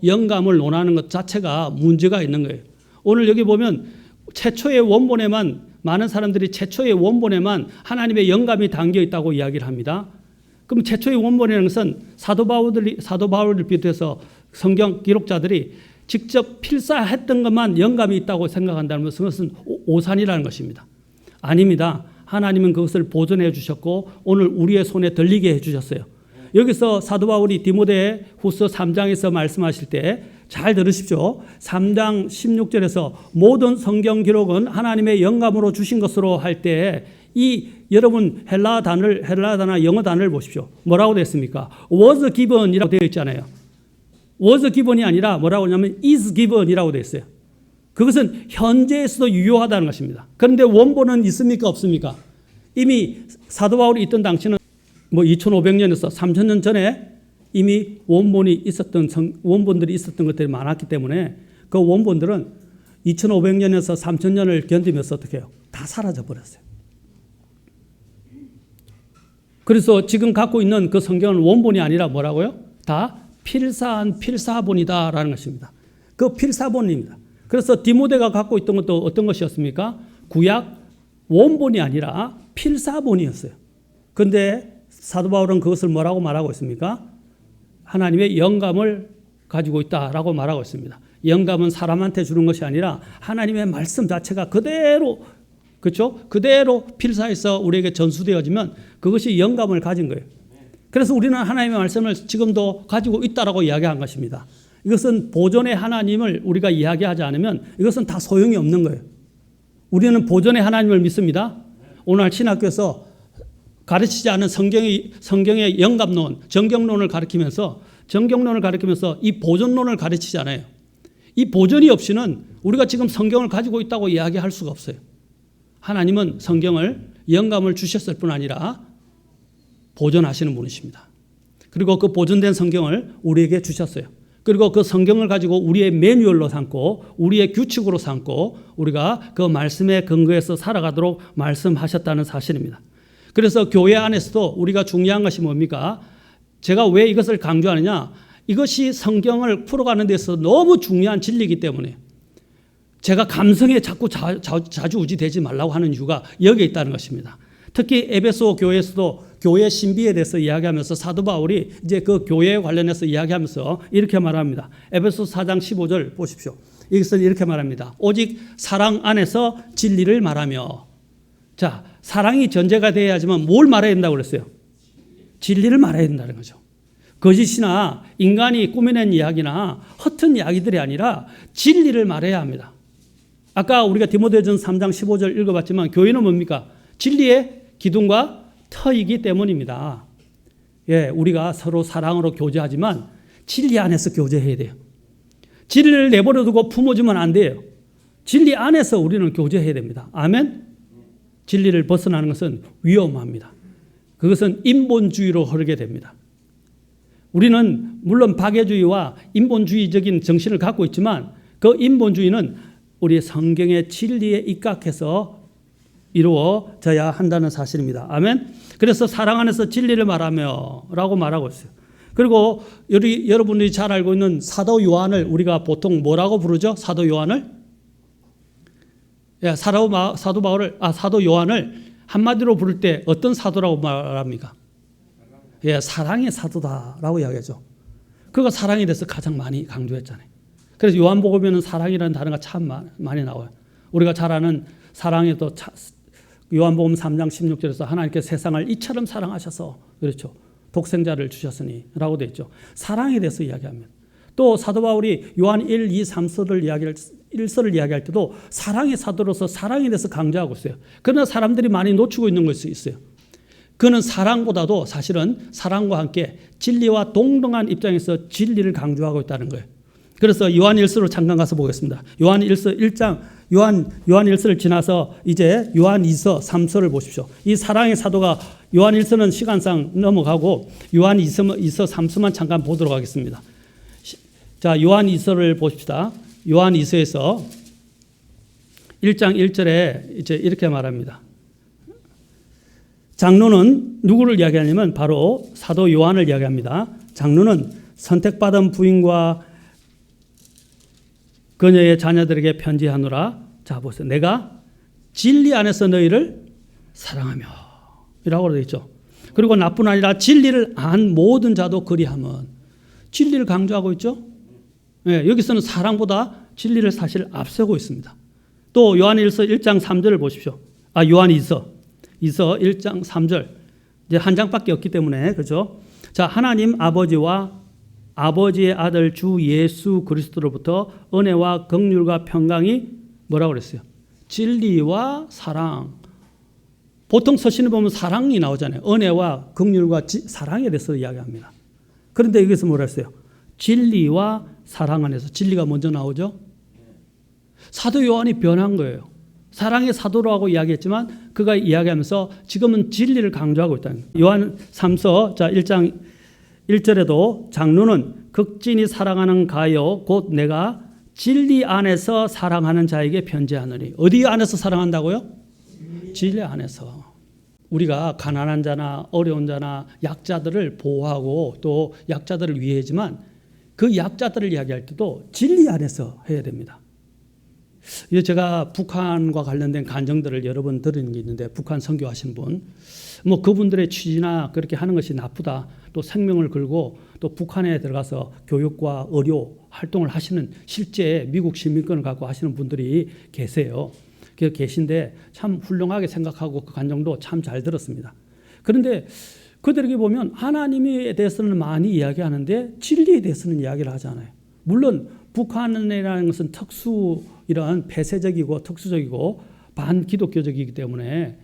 Speaker 1: 영감을 논하는 것 자체가 문제가 있는 거예요. 오늘 여기 보면 최초의 원본에만 많은 사람들이 최초의 원본에만 하나님의 영감이 담겨 있다고 이야기를 합니다. 그럼 최초의 원본이라는 것은 사도 바울을 비롯해서 성경 기록자들이 직접 필사했던 것만 영감이 있다고 생각한다면 그것은 오산이라는 것입니다. 아닙니다. 하나님은 그것을 보존해 주셨고 오늘 우리의 손에 들리게 해 주셨어요. 여기서 사도 바울이 디모데 후서 3장에서 말씀하실 때 잘 들으십시오. 3장 16절에서 모든 성경 기록은 하나님의 영감으로 주신 것으로 할 때 여러분 헬라 단어 영어 단어를 보십시오. 뭐라고 되어 있습니까? was given이라고 되어 있잖아요. was given이 아니라 뭐라고 하냐면 is given이라고 되어 있어요. 그것은 현재에서도 유효하다는 것입니다. 그런데 원본은 있습니까? 없습니까? 이미 사도 바울이 있던 당시는 2500년에서 3000년 전에 이미 원본들이 있었던 것들이 많았기 때문에 그 원본들은 2500년에서 3000년을 견디면서 어떻게 해요? 다 사라져 버렸어요. 그래서 지금 갖고 있는 그 성경은 원본이 아니라 뭐라고요? 다 필사한 필사본이다라는 것입니다. 그 필사본입니다. 그래서 디모데가 갖고 있던 것도 어떤 것이었습니까? 구약 원본이 아니라 필사본이었어요. 그런데 사도 바울은 그것을 뭐라고 말하고 있습니까? 하나님의 영감을 가지고 있다라고 말하고 있습니다. 영감은 사람한테 주는 것이 아니라 하나님의 말씀 자체가 그대로 그대로 필사해서 우리에게 전수되어지면 그것이 영감을 가진 거예요. 그래서 우리는 하나님의 말씀을 지금도 가지고 있다라고 이야기한 것입니다. 이것은 보존의 하나님을 우리가 이야기하지 않으면 이것은 다 소용이 없는 거예요. 우리는 보존의 하나님을 믿습니다. 오늘 신학교에서 가르치지 않은 성경의 영감론, 정경론을 가르치면서 이 보존론을 가르치지 않아요. 이 보존이 없이는 우리가 지금 성경을 가지고 있다고 이야기할 수가 없어요. 하나님은 성경을 영감을 주셨을 뿐 아니라 보존하시는 분이십니다. 그리고 그 보존된 성경을 우리에게 주셨어요. 그리고 그 성경을 가지고 우리의 매뉴얼로 삼고 우리의 규칙으로 삼고 우리가 그 말씀에 근거해서 살아가도록 말씀하셨다는 사실입니다. 그래서 교회 안에서도 우리가 중요한 것이 뭡니까? 제가 왜 이것을 강조하느냐? 이것이 성경을 풀어가는 데서 너무 중요한 진리이기 때문에 제가 감성에 자꾸 좌지우지되지 말라고 하는 이유가 여기에 있다는 것입니다. 특히 에베소 교회에서도 교회 신비에 대해서 이야기하면서 사도 바울이 이제 그 교회에 관련해서 이야기하면서 이렇게 말합니다. 에베소 4장 15절 보십시오. 이것은 이렇게 말합니다. 오직 사랑 안에서 진리를 말하며. 자, 사랑이 전제가 되어야지만 뭘 말해야 된다고 그랬어요? 진리를 말해야 된다는 거죠. 거짓이나 인간이 꾸며낸 이야기나 허튼 이야기들이 아니라 진리를 말해야 합니다. 아까 우리가 디모데전 3장 15절 읽어봤지만 교회는 뭡니까? 진리의 기둥과 터이기 때문입니다. 예, 우리가 서로 사랑으로 교제하지만 진리 안에서 교제해야 돼요. 진리를 내버려두고 품어주면 안 돼요. 진리 안에서 우리는 교제해야 됩니다. 아멘? 진리를 벗어나는 것은 위험합니다. 그것은 인본주의로 흐르게 됩니다. 우리는 물론 박애주의와 인본주의적인 정신을 갖고 있지만 그 인본주의는 우리의 성경의 진리에 입각해서 이루어져야 한다는 사실입니다. 아멘? 그래서 사랑 안에서 진리를 말하며 라고 말하고 있어요. 그리고 여러분들이 잘 알고 있는 사도 요한을 우리가 보통 뭐라고 부르죠? 사도 요한을? 예, 사도 요한을 한마디로 부를 때 어떤 사도라고 말합니까? 예, 사랑의 사도다라고 이야기하죠. 그가 사랑에 대해서 가장 많이 강조했잖아요. 그래서 요한복음에는 사랑이라는 단어가 참 많이 나와요. 우리가 잘 아는 사랑의 또 요한복음 3장 16절에서 하나님께서 세상을 이처럼 사랑하셔서 그렇죠. 독생자를 주셨으니 라고 되어 있죠. 사랑에 대해서 이야기합니다. 또 사도 바울이 요한 1, 2, 3서를 이야기할 때도 사랑의 사도로서 사랑에 대해서 강조하고 있어요. 그러나 사람들이 많이 놓치고 있는 것이 있어요. 그는 사랑보다도 사실은 사랑과 함께 진리와 동등한 입장에서 진리를 강조하고 있다는 거예요. 그래서 요한 1서로 잠깐 가서 보겠습니다. 요한 1서 1장 요한 1서를 지나서 이제 요한 2서 3서를 보십시오. 이 사랑의 사도가 요한 1서는 시간상 넘어가고 요한 2서 3서만 잠깐 보도록 하겠습니다. 자, 요한 2서를 보십시다. 요한 2서에서 1장 1절에 이제 이렇게 말합니다. 장로는 누구를 이야기하냐면 바로 사도 요한을 이야기합니다. 장로는 선택받은 부인과 그녀의 자녀들에게 편지하노라. 자, 보세요. 내가 진리 안에서 너희를 사랑하며 이라고 되어 있죠. 그리고 나뿐 아니라 진리를 안 모든 자도 그리함은 진리를 강조하고 있죠. 네, 여기서는 사랑보다 진리를 사실 앞세우고 있습니다. 또 요한 1서 1장 3절을 보십시오. 요한 2서 1장 3절. 이제 한 장밖에 없기 때문에 그죠? 자, 하나님 아버지와 아버지의 아들 주 예수 그리스도로부터 은혜와 긍휼과 평강이 뭐라고 그랬어요? 진리와 사랑. 보통 서신을 보면 사랑이 나오잖아요. 은혜와 긍휼과 사랑에 대해서 이야기합니다. 그런데 여기서 뭐라 했어요? 진리와 사랑 안에서 진리가 먼저 나오죠. 사도 요한이 변한 거예요. 사랑의 사도라고 이야기했지만 그가 이야기하면서 지금은 진리를 강조하고 있다는 거예요. 요한 3서 1장 1절에도 장로는 극진히 사랑하는 가요 곧 내가 진리 안에서 사랑하는 자에게 편지하노니. 어디 안에서 사랑한다고요? 진리 안에서. 우리가 가난한 자나 어려운 자나 약자들을 보호하고 또 약자들을 위해지만 그 약자들을 이야기할 때도 진리 안에서 해야 됩니다. 제가 북한과 관련된 간증들을 여러 번 들은 게 있는데 북한 선교하신 분, 뭐 그분들의 취지나 그렇게 하는 것이 나쁘다. 또 생명을 걸고 또 북한에 들어가서 교육과 의료 활동을 하시는 실제 미국 시민권을 갖고 하시는 분들이 계세요. 계신데 참 훌륭하게 생각하고 그 간증도 참 잘 들었습니다. 그런데 그들에게 보면 하나님에 대해서는 많이 이야기하는데 진리에 대해서는 이야기를 하지 않아요. 물론 북한이라는 것은 이런 폐쇄적이고 특수적이고 반기독교적이기 때문에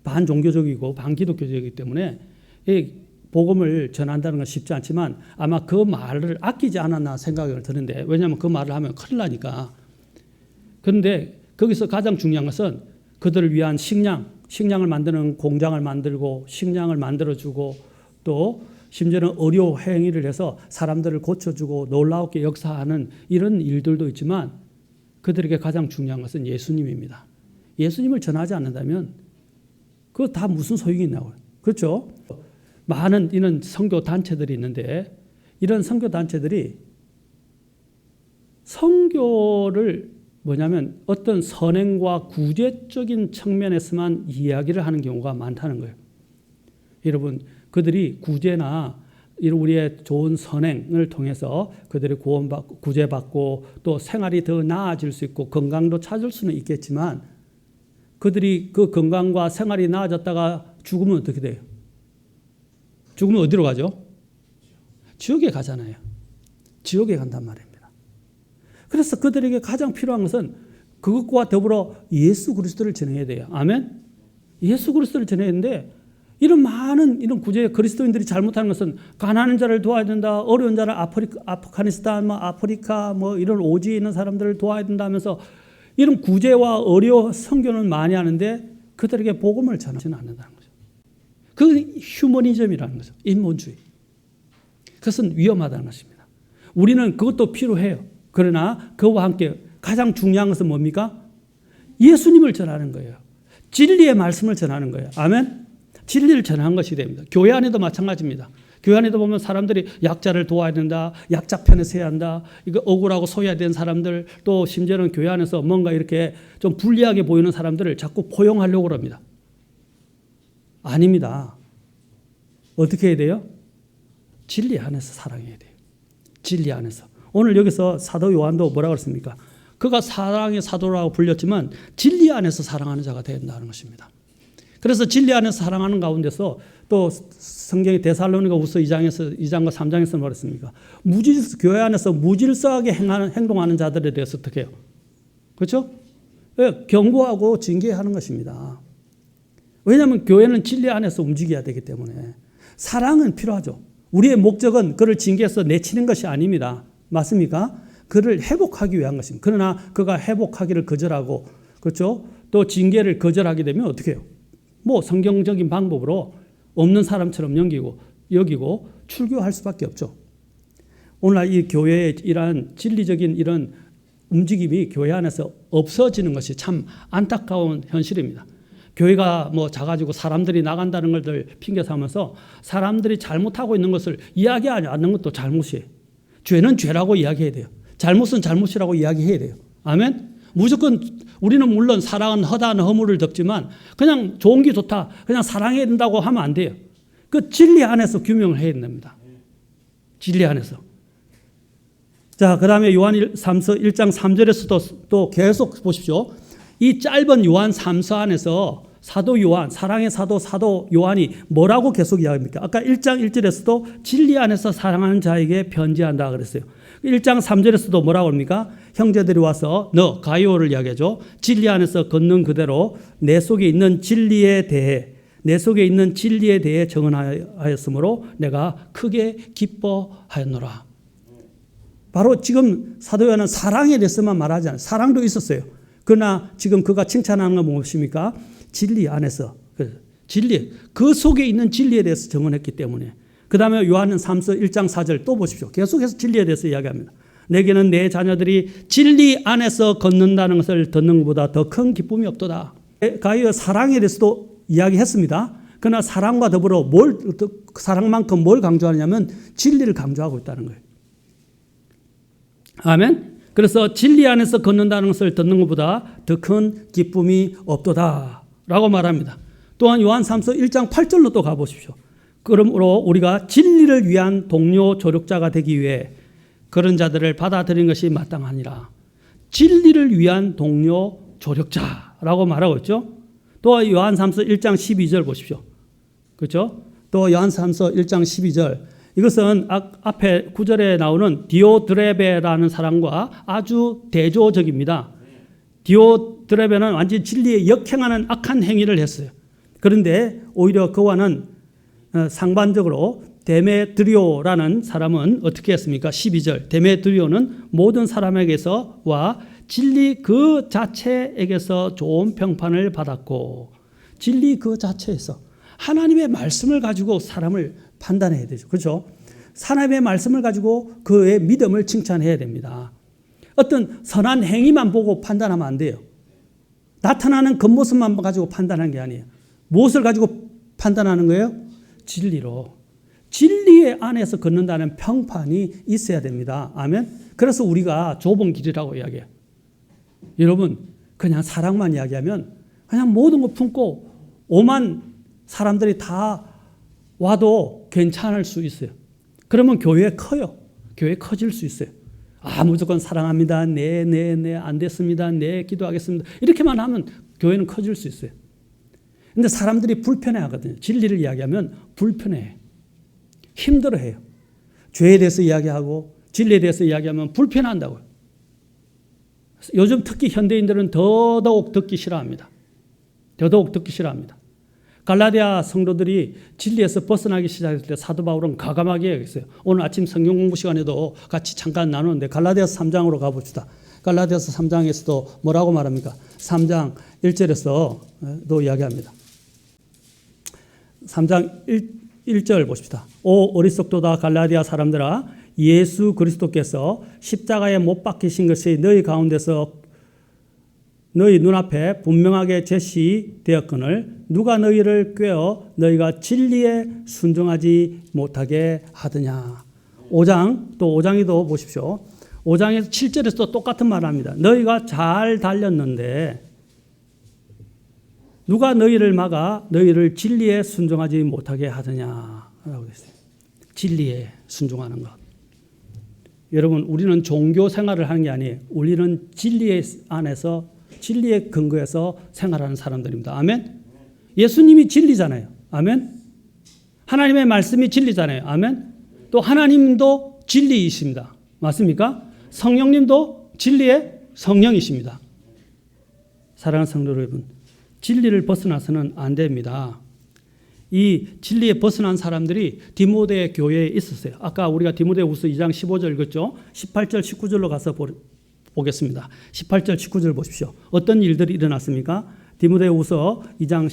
Speaker 1: 반종교적이고 반기독교적이기 때문에 이 복음을 전한다는 건 쉽지 않지만 아마 그 말을 아끼지 않았나 생각을 드는데 왜냐하면 그 말을 하면 큰일 나니까. 그런데 거기서 가장 중요한 것은 그들을 위한 식량을 만드는 공장을 만들고 식량을 만들어주고 또 심지어는 의료 행위를 해서 사람들을 고쳐주고 놀라웠게 역사하는 이런 일들도 있지만 그들에게 가장 중요한 것은 예수님입니다. 예수님을 전하지 않는다면 그거 다 무슨 소용이 있나요? 그렇죠? 많은 이런 선교 단체들이 있는데 이런 선교 단체들이 선교를 뭐냐면 어떤 선행과 구제적인 측면에서만 이야기를 하는 경우가 많다는 거예요. 여러분, 그들이 구제나 우리의 좋은 선행을 통해서 그들이 구원받고 구제받고 또 생활이 더 나아질 수 있고 건강도 찾을 수는 있겠지만 그들이 그 건강과 생활이 나아졌다가 죽으면 어떻게 돼요? 죽으면 어디로 가죠? 지옥에 가잖아요. 지옥에 간단 말입니다. 그래서 그들에게 가장 필요한 것은 그것과 더불어 예수 그리스도를 전해야 돼요. 아멘? 예수 그리스도를 전해야 되는데 이런 많은 이런 구제 그리스도인들이 잘못하는 것은 가난한 자를 도와야 된다. 어려운 자를 아프가니스탄, 아프리카 이런 오지에 있는 사람들을 도와야 된다 하면서 이런 구제와 의료 선교는 많이 하는데 그들에게 복음을 전하지는 않는다는 거죠. 그건 휴머니즘이라는 거죠. 인본주의. 그것은 위험하다는 것입니다. 우리는 그것도 필요해요. 그러나 그와 함께 가장 중요한 것은 뭡니까? 예수님을 전하는 거예요. 진리의 말씀을 전하는 거예요. 아멘? 진리를 전하는 것이 됩니다. 교회 안에도 마찬가지입니다. 교회 안에도 보면 사람들이 약자를 도와야 된다, 약자 편에 서야 한다, 이거 억울하고 소외야 되는 사람들, 또 심지어는 교회 안에서 뭔가 이렇게 좀 불리하게 보이는 사람들을 자꾸 포용하려고 합니다. 아닙니다. 어떻게 해야 돼요? 진리 안에서 사랑해야 돼요. 진리 안에서. 오늘 여기서 사도 요한도 뭐라고 그랬습니까? 그가 사랑의 사도라고 불렸지만 진리 안에서 사랑하는 자가 된다는 것입니다. 그래서 진리 안에서 사랑하는 가운데서 또 성경의 데살로니가후서 2장과 3장에서 말했습니까? 교회 안에서 무질서하게 행동하는 자들에 대해서 어떻게 해요? 그렇죠? 경고하고 징계하는 것입니다. 왜냐하면 교회는 진리 안에서 움직여야 되기 때문에 사랑은 필요하죠. 우리의 목적은 그를 징계해서 내치는 것이 아닙니다. 맞습니까? 그를 회복하기 위한 것입니다. 그러나 그가 회복하기를 거절하고, 그렇죠? 또 징계를 거절하게 되면 어떻게 해요? 뭐 성경적인 방법으로 없는 사람처럼 여기고 출교할 수밖에 없죠. 오늘날 이 교회의 이러한 진리적인 이런 움직임이 교회 안에서 없어지는 것이 참 안타까운 현실입니다. 교회가 뭐 작아지고 사람들이 나간다는 것들 핑계 삼아서 사람들이 잘못하고 있는 것을 이야기하지 않는 것도 잘못이에요. 죄는 죄라고 이야기해야 돼요. 잘못은 잘못이라고 이야기해야 돼요. 아멘? 무조건 우리는 물론 사랑은 허다한 허물을 덮지만 그냥 좋은 게 좋다, 그냥 사랑해야 된다고 하면 안 돼요. 그 진리 안에서 규명을 해야 됩니다. 진리 안에서. 자, 그 다음에 요한 3서 1장 3절에서도 또 계속 보십시오. 이 짧은 요한 3서 안에서 사도 요한, 사랑의 사도 요한이 뭐라고 계속 이야기합니까? 아까 1장 1절에서도 진리 안에서 사랑하는 자에게 편지한다 그랬어요. 1장 3절에서도 뭐라고 합니까? 형제들이 와서 너 가이오를 이야기하죠. 진리 안에서 걷는 그대로 내 속에 있는 진리에 대해 증언하였으므로 내가 크게 기뻐하였노라. 바로 지금 사도 요한은 사랑에 대해서만 말하지 않아요. 사랑도 있었어요. 그러나 지금 그가 칭찬하는 건 무엇입니까? 진리 안에서, 진리, 그 속에 있는 진리에 대해서 증언했기 때문에. 그 다음에 요한은 3서 1장 4절 또 보십시오. 계속해서 진리에 대해서 이야기합니다. 내게는 내 자녀들이 진리 안에서 걷는다는 것을 듣는 것보다 더 큰 기쁨이 없도다. 가이오 사랑에 대해서도 이야기했습니다. 그러나 사랑과 더불어 사랑만큼 뭘 강조하냐면 진리를 강조하고 있다는 거예요. 아멘. 그래서 진리 안에서 걷는다는 것을 듣는 것보다 더 큰 기쁨이 없도다 라고 말합니다. 또한 요한 3서 1장 8절로 또 가보십시오. 그러므로 우리가 진리를 위한 동료 조력자가 되기 위해 그런 자들을 받아들인 것이 마땅하니라. 진리를 위한 동료 조력자라고 말하고 있죠. 또 요한 3서 1장 12절 보십시오. 그렇죠? 또 요한 3서 1장 12절. 이것은 앞에 9절에 나오는 디오드레베라는 사람과 아주 대조적입니다. 디오드레베는 완전히 진리에 역행하는 악한 행위를 했어요. 그런데 오히려 그와는 상반적으로 데메드리오라는 사람은 어떻게 했습니까? 12절. 데메드리오는 모든 사람에게서와 진리 그 자체에게서 좋은 평판을 받았고, 진리 그 자체에서 하나님의 말씀을 가지고 사람을 판단해야 되죠. 그렇죠? 하나님의 말씀을 가지고 그의 믿음을 칭찬해야 됩니다. 어떤 선한 행위만 보고 판단하면 안 돼요. 나타나는 겉모습만 가지고 판단하는 게 아니에요. 무엇을 가지고 판단하는 거예요? 진리로. 진리의 안에서 걷는다는 평판이 있어야 됩니다. 아멘. 그래서 우리가 좁은 길이라고 이야기해요. 여러분, 그냥 사랑만 이야기하면 그냥 모든 거 품고 오만 사람들이 다 와도 괜찮을 수 있어요. 그러면 교회 커요. 교회 커질 수 있어요. 무조건 사랑합니다. 네, 안 됐습니다. 네, 기도하겠습니다. 이렇게만 하면 교회는 커질 수 있어요. 근데 사람들이 불편해 하거든요. 진리를 이야기하면 불편해. 힘들어해요. 죄에 대해서 이야기하고 진리에 대해서 이야기하면 불편한다고요. 요즘 특히 현대인들은 더더욱 듣기 싫어합니다. 갈라디아 성도들이 진리에서 벗어나기 시작했을 때 사도 바울은 과감하게 얘기했어요. 오늘 아침 성경 공부 시간에도 같이 잠깐 나누는데 갈라디아서 3장으로 가봅시다. 갈라디아서 3장에서도 뭐라고 말합니까? 3장 1절에서도 이야기합니다. 3장 1절 보십시다. 오 어리석도다 갈라디아 사람들아, 예수 그리스도께서 십자가에 못 박히신 것이 너희 가운데서 너희 눈앞에 분명하게 제시되었거늘 누가 너희를 꾀어 너희가 진리에 순종하지 못하게 하더냐. 5장 또 5장에도 보십시오. 5장에서 7절에서 똑같은 말을 합니다. 너희가 잘 달렸는데 누가 너희를 막아 너희를 진리에 순종하지 못하게 하더냐라고 했어요. 진리에 순종하는 것. 여러분, 우리는 종교 생활을 하는 게 아니에요. 우리는 진리 안에서 진리의 근거에서 생활하는 사람들입니다. 아멘. 예수님이 진리잖아요. 아멘. 하나님의 말씀이 진리잖아요. 아멘. 또 하나님도 진리이십니다. 맞습니까? 성령님도 진리의 성령이십니다. 사랑하는 성도 여러분, 진리를 벗어나서는 안 됩니다. 이 진리에 벗어난 사람들이 디모데 교회에 있었어요. 아까 우리가 디모데후서 2장 15절 읽었죠. 18절 19절로 가서 보겠습니다. 18절 19절 보십시오. 어떤 일들이 일어났습니까? 디모데후서 2장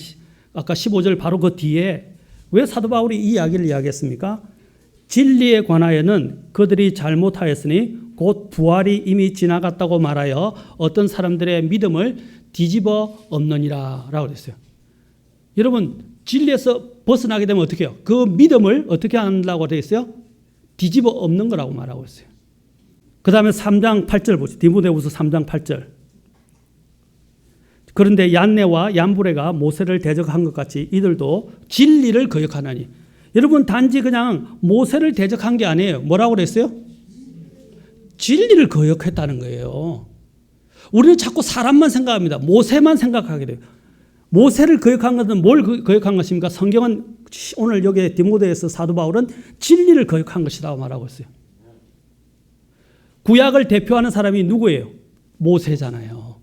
Speaker 1: 아까 15절 바로 그 뒤에 왜 사도 바울이 이 이야기를 이야기했습니까? 진리에 관하여는 그들이 잘못하였으니 곧 부활이 이미 지나갔다고 말하여 어떤 사람들의 믿음을 뒤집어 엎느니라 라고 그랬어요. 여러분, 진리에서 벗어나게 되면 어떻게 해요? 그 믿음을 어떻게 한다고 되어 있어요? 뒤집어 엎는 거라고 말하고 있어요. 그 다음에 3장 8절 보시죠. 디모데후서 3장 8절. 그런데 얀네와 얀브레가 모세를 대적한 것 같이 이들도 진리를 거역하나니. 여러분, 단지 그냥 모세를 대적한 게 아니에요. 뭐라고 그랬어요? 진리를 거역했다는 거예요. 우리는 자꾸 사람만 생각합니다. 모세만 생각하게 돼요. 모세를 거역한 것은 뭘 거역한 것입니까? 성경은 오늘 여기 디모데에서 사도 바울은 진리를 거역한 것이라고 말하고 있어요. 구약을 대표하는 사람이 누구예요? 모세잖아요.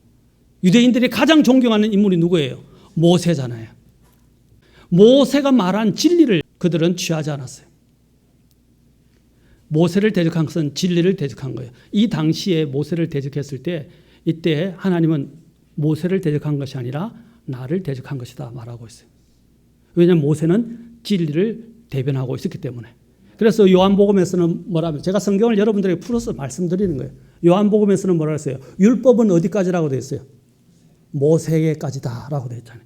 Speaker 1: 유대인들이 가장 존경하는 인물이 누구예요? 모세잖아요. 모세가 말한 진리를 그들은 취하지 않았어요. 모세를 대적한 것은 진리를 대적한 거예요. 이 당시에 모세를 대적했을 때 이때 하나님은 모세를 대적한 것이 아니라 나를 대적한 것이다 말하고 있어요. 왜냐하면 모세는 진리를 대변하고 있었기 때문에. 그래서 요한복음에서는 뭐라면 제가 성경을 여러분들에게 풀어서 말씀드리는 거예요. 요한복음에서는 뭐라 했어요? 율법은 어디까지라고 되어 있어요? 모세에까지다라고 되어 있잖아요.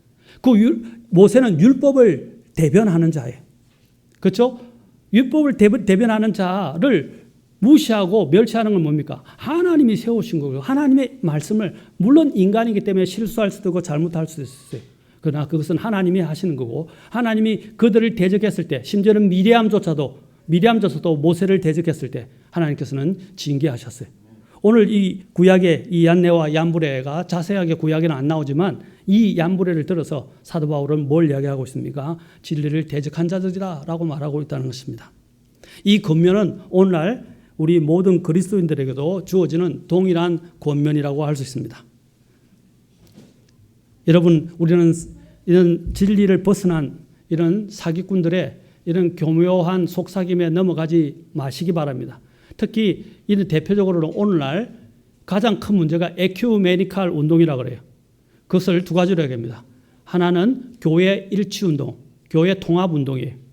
Speaker 1: 모세는 율법을 대변하는 자예요. 그렇죠? 율법을 대변하는 자를 무시하고 멸시하는 건 뭡니까? 하나님이 세우신 거고요. 하나님의 말씀을 물론 인간이기 때문에 실수할 수도 있고 잘못할 수도 있어요. 그러나 그것은 하나님이 하시는 거고 하나님이 그들을 대적했을 때 심지어는 미리암조차도 모세를 대적했을 때 하나님께서는 징계하셨어요. 오늘 이 구약의 이 얀네와 얀브레가 자세하게 구약에는 안 나오지만 이 얀브레를 들어서 사도 바울은 뭘 이야기하고 있습니까? 진리를 대적한 자들이라고 말하고 있다는 것입니다. 이 권면은 오늘날 우리 모든 그리스도인들에게도 주어지는 동일한 권면이라고 할 수 있습니다. 여러분, 우리는 이런 진리를 벗어난 이런 사기꾼들의 이런 교묘한 속삭임에 넘어가지 마시기 바랍니다. 특히 이는 대표적으로는 오늘날 가장 큰 문제가 에큐메니칼 운동이라고 그래요. 그것을 두 가지로 얘기합니다. 하나는 교회 일치운동, 교회 통합운동이에요.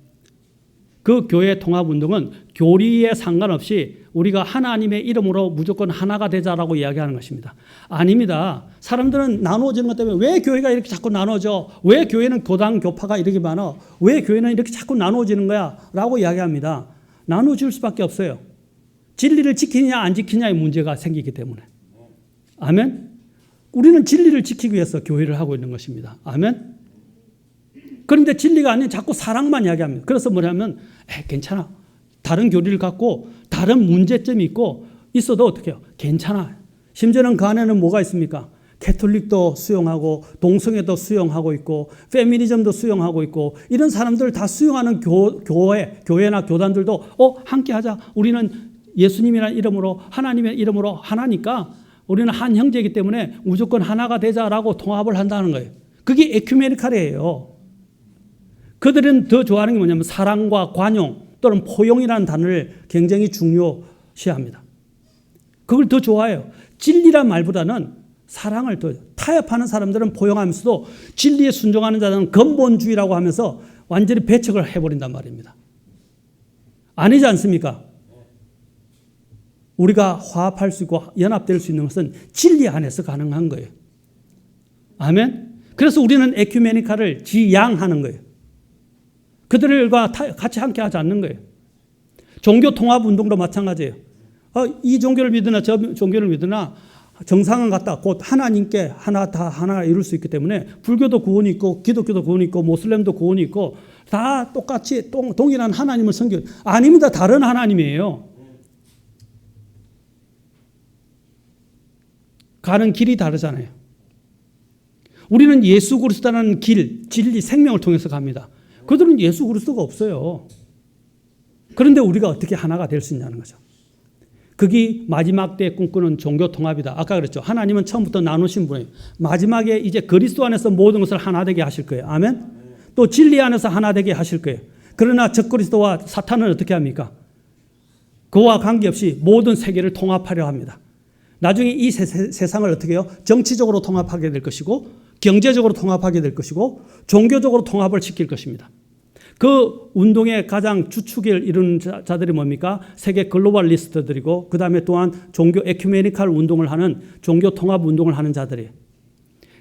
Speaker 1: 그 교회 통합운동은 교리에 상관없이 우리가 하나님의 이름으로 무조건 하나가 되자라고 이야기하는 것입니다. 아닙니다. 사람들은 나누어지는 것 때문에 왜 교회가 이렇게 자꾸 나누어져? 왜 교회는 교당, 교파가 이렇게 많아? 왜 교회는 이렇게 자꾸 나누어지는 거야? 라고 이야기합니다. 나누어질 수밖에 없어요. 진리를 지키느냐 안 지키느냐의 문제가 생기기 때문에. 아멘? 우리는 진리를 지키기 위해서 교회를 하고 있는 것입니다. 아멘? 그런데 진리가 아닌 자꾸 사랑만 이야기합니다. 그래서 뭐냐면 괜찮아. 다른 교리를 갖고 다른 문제점이 있어도 어떻게 해요? 괜찮아. 심지어는 그 안에는 뭐가 있습니까? 캐톨릭도 수용하고 동성애도 수용하고 있고 페미니즘도 수용하고 있고 이런 사람들 다 수용하는 교회나 교단들도 함께 하자. 우리는 예수님이라는 이름으로 하나님의 이름으로 하나니까 우리는 한 형제이기 때문에 무조건 하나가 되자라고 통합을 한다는 거예요. 그게 에큐메니칼이에요. 그들은 더 좋아하는 게 뭐냐면 사랑과 관용 또는 포용이라는 단어를 굉장히 중요시합니다. 그걸 더 좋아해요. 진리란 말보다는 사랑을 더 타협하는 사람들은 포용하면서도 진리에 순종하는 자들은 근본주의라고 하면서 완전히 배척을 해버린단 말입니다. 아니지 않습니까? 우리가 화합할 수 있고 연합될 수 있는 것은 진리 안에서 가능한 거예요. 아멘. 그래서 우리는 에큐메니카를 지양하는 거예요. 그들과 같이 함께 하지 않는 거예요. 종교 통합 운동도 마찬가지예요. 이 종교를 믿으나 저 종교를 믿으나 정상은 같다. 곧 하나님께 하나 이룰 수 있기 때문에 불교도 구원이 있고 기독교도 구원이 있고 모슬렘도 구원이 있고 다 똑같이 동일한 하나님을 섬기는 아닙니다. 다른 하나님이에요. 가는 길이 다르잖아요. 우리는 예수 그리스도라는 길, 진리, 생명을 통해서 갑니다. 그들은 예수 그리스도가 없어요. 그런데 우리가 어떻게 하나가 될 수 있냐는 거죠. 그게 마지막 때에 꿈꾸는 종교 통합이다. 아까 그랬죠. 하나님은 처음부터 나누신 분이에요. 마지막에 이제 그리스도 안에서 모든 것을 하나 되게 하실 거예요. 아멘. 또 진리 안에서 하나 되게 하실 거예요. 그러나 적그리스도와 사탄은 어떻게 합니까? 그와 관계없이 모든 세계를 통합하려 합니다. 나중에 이 세상을 어떻게 해요? 정치적으로 통합하게 될 것이고 경제적으로 통합하게 될 것이고 종교적으로 통합을 시킬 것입니다. 그 운동의 가장 주축을 이루는 자들이 뭡니까? 세계 글로벌리스트들이고 그 다음에 또한 종교 에큐메니칼 운동을 하는 종교 통합 운동을 하는 자들이에요.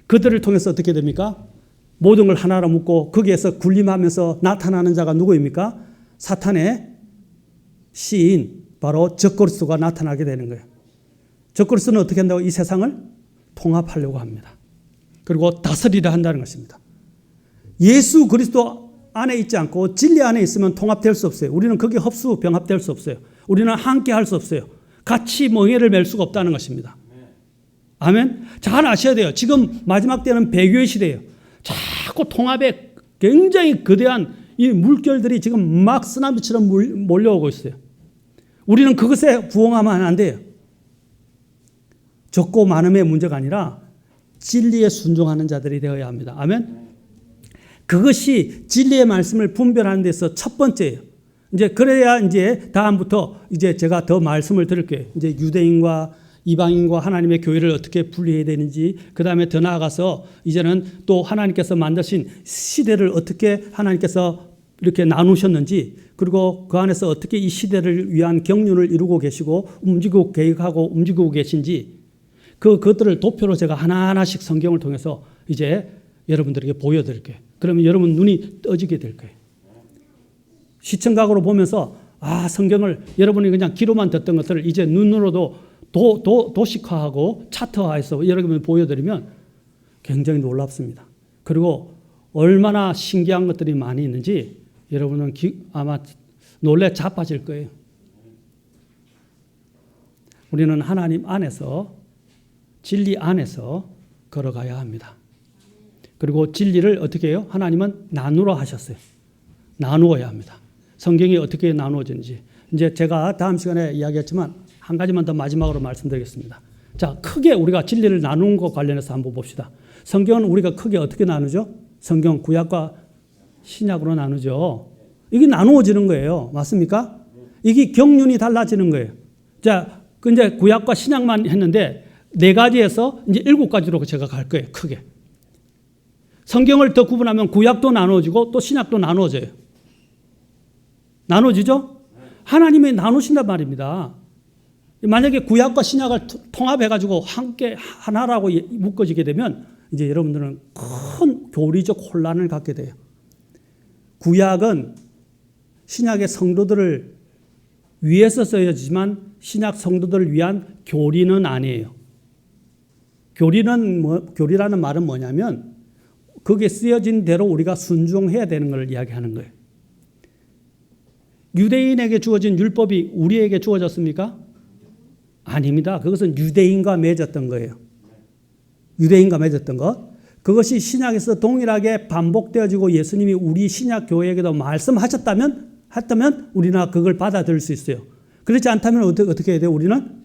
Speaker 1: 그들을 통해서 어떻게 됩니까? 모든 걸 하나로 묶고 거기에서 군림하면서 나타나는 자가 누구입니까? 사탄의 시인 바로 적그리스도가 나타나게 되는 거예요. 적그리스도는 어떻게 한다고? 이 세상을 통합하려고 합니다. 그리고 다스리려 한다는 것입니다. 예수 그리스도 안에 있지 않고 진리 안에 있으면 통합될 수 없어요. 우리는 거기에 흡수 병합될 수 없어요. 우리는 함께 할 수 없어요. 같이 멍에를 맬 수가 없다는 것입니다. 아멘. 잘 아셔야 돼요. 지금 마지막 때는 배교의 시대예요. 자꾸 통합에 굉장히 거대한 이 물결들이 지금 막 쓰나미처럼 몰려오고 있어요. 우리는 그것에 부응하면 안 돼요. 적고 많음의 문제가 아니라 진리에 순종하는 자들이 되어야 합니다. 아멘. 그것이 진리의 말씀을 분별하는 데서 첫 번째예요. 이제 그래야 이제 다음부터 이제 제가 더 말씀을 드릴게요. 이제 유대인과 이방인과 하나님의 교회를 어떻게 분리해야 되는지, 그 다음에 더 나아가서 이제는 또 하나님께서 만드신 시대를 어떻게 하나님께서 이렇게 나누셨는지, 그리고 그 안에서 어떻게 이 시대를 위한 경륜을 이루고 계시고 움직이고 계획하고 움직이고 계신지 그것들을 도표로 제가 하나하나씩 성경을 통해서 이제 여러분들에게 보여드릴게요. 그러면 여러분 눈이 떠지게 될 거예요. 시청각으로 보면서 성경을 여러분이 그냥 귀로만 듣던 것들을 이제 눈으로도 도식화하고 차트화해서 여러분이 보여드리면 굉장히 놀랍습니다. 그리고 얼마나 신기한 것들이 많이 있는지 여러분은 아마 놀래 자빠질 거예요. 우리는 하나님 안에서 진리 안에서 걸어가야 합니다. 그리고 진리를 어떻게 해요? 하나님은 나누라 하셨어요. 나누어야 합니다. 성경이 어떻게 나누어지는지 이제 제가 다음 시간에 이야기했지만 한 가지만 더 마지막으로 말씀드리겠습니다. 자, 크게 우리가 진리를 나누는 것 관련해서 한번 봅시다. 성경은 우리가 크게 어떻게 나누죠? 성경 구약과 신약으로 나누죠. 이게 나누어지는 거예요. 맞습니까? 이게 경륜이 달라지는 거예요. 자, 이제 구약과 신약만 했는데 4가지에서 이제 7가지로 제가 갈 거예요. 크게. 성경을 더 구분하면 구약도 나누어지고 또 신약도 나누어져요. 나누어지죠? 하나님이 나누신단 말입니다. 만약에 구약과 신약을 통합해가지고 함께 하나라고 묶어지게 되면 이제 여러분들은 큰 교리적 혼란을 갖게 돼요. 구약은 신약의 성도들을 위해서 쓰여지지만 신약 성도들을 위한 교리는 아니에요. 교리라는 말은 뭐냐면 거기에 쓰여진 대로 우리가 순종해야 되는 걸 이야기하는 거예요. 유대인에게 주어진 율법이 우리에게 주어졌습니까? 아닙니다. 그것은 유대인과 맺었던 거예요. 유대인과 맺었던 것. 그것이 신약에서 동일하게 반복되어지고 예수님이 우리 신약 교회에게도 말씀하셨다면 우리는 그걸 받아들일 수 있어요. 그렇지 않다면 어떻게 해야 돼요? 우리는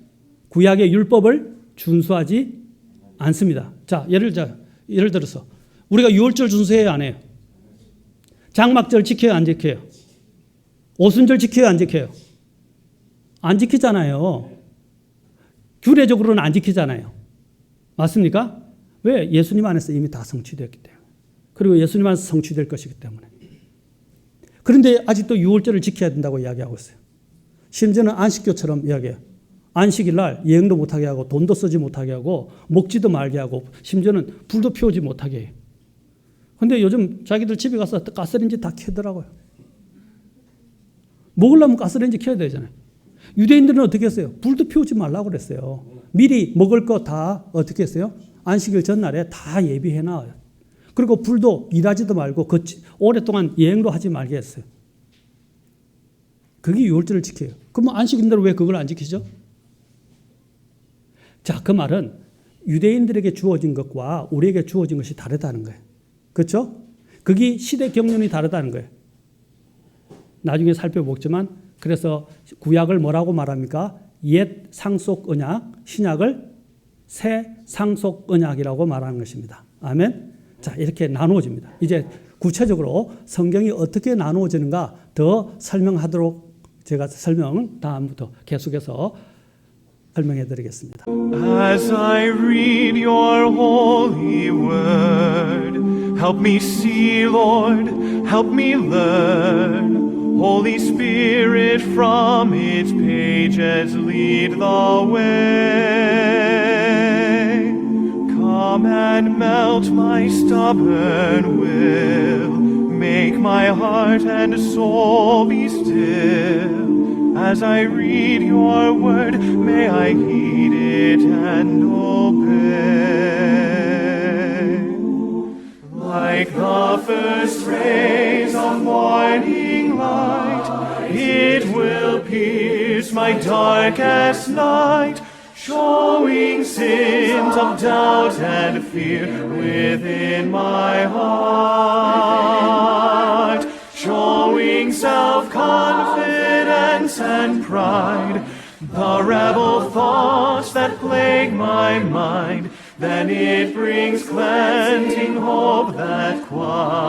Speaker 1: 구약의 율법을 준수하지 않습니다. 자, 예를 들어서 우리가 유월절 준수해야 안 해요? 장막절 지켜야 안 지켜요? 오순절 지켜야 안 지켜요? 안 지키잖아요. 규례적으로는 안 지키잖아요. 맞습니까? 왜? 예수님 안에서 이미 다 성취되었기 때문에. 그리고 예수님 안에서 성취될 것이기 때문에. 그런데 아직도 유월절을 지켜야 된다고 이야기하고 있어요. 심지어는 안식교처럼 이야기해요. 안식일 날 여행도 못하게 하고 돈도 쓰지 못하게 하고 먹지도 말게 하고 심지어는 불도 피우지 못하게 해요. 근데 요즘 자기들 집에 가서 가스레인지 다 켜더라고요. 먹으려면 가스레인지 켜야 되잖아요. 유대인들은 어떻게 했어요? 불도 피우지 말라고 그랬어요. 미리 먹을 거 다 어떻게 했어요? 안식일 전날에 다 예비해 놔요. 그리고 불도 일하지도 말고 오랫동안 여행도 하지 말게 했어요. 그게 유월절을 지켜요. 그럼 안식일인데 왜 그걸 안 지키죠? 자, 그 말은 유대인들에게 주어진 것과 우리에게 주어진 것이 다르다는 거예요. 그렇죠? 그게 시대 경륜이 다르다는 거예요. 나중에 살펴보겠지만 그래서 구약을 뭐라고 말합니까? 옛 상속 언약, 신약을 새 상속 언약이라고 말하는 것입니다. 아멘. 자, 이렇게 나누어집니다. 이제 구체적으로 성경이 어떻게 나누어지는가 더 설명하도록 제가 설명 다음부터 계속해서 설명해 드리겠습니다.
Speaker 2: As I read your holy word, help me see, Lord, help me learn. Holy Spirit, from its pages lead the way. Come and melt my stubborn will. Make my heart and soul be still. As I read your word, may I heed it and obey. Like the first rays of morning light, it will pierce my darkest night, showing sins of doubt and fear within my heart, showing self-confidence and pride, the rebel thoughts that plague my mind. Then it brings cleansing hope that quiets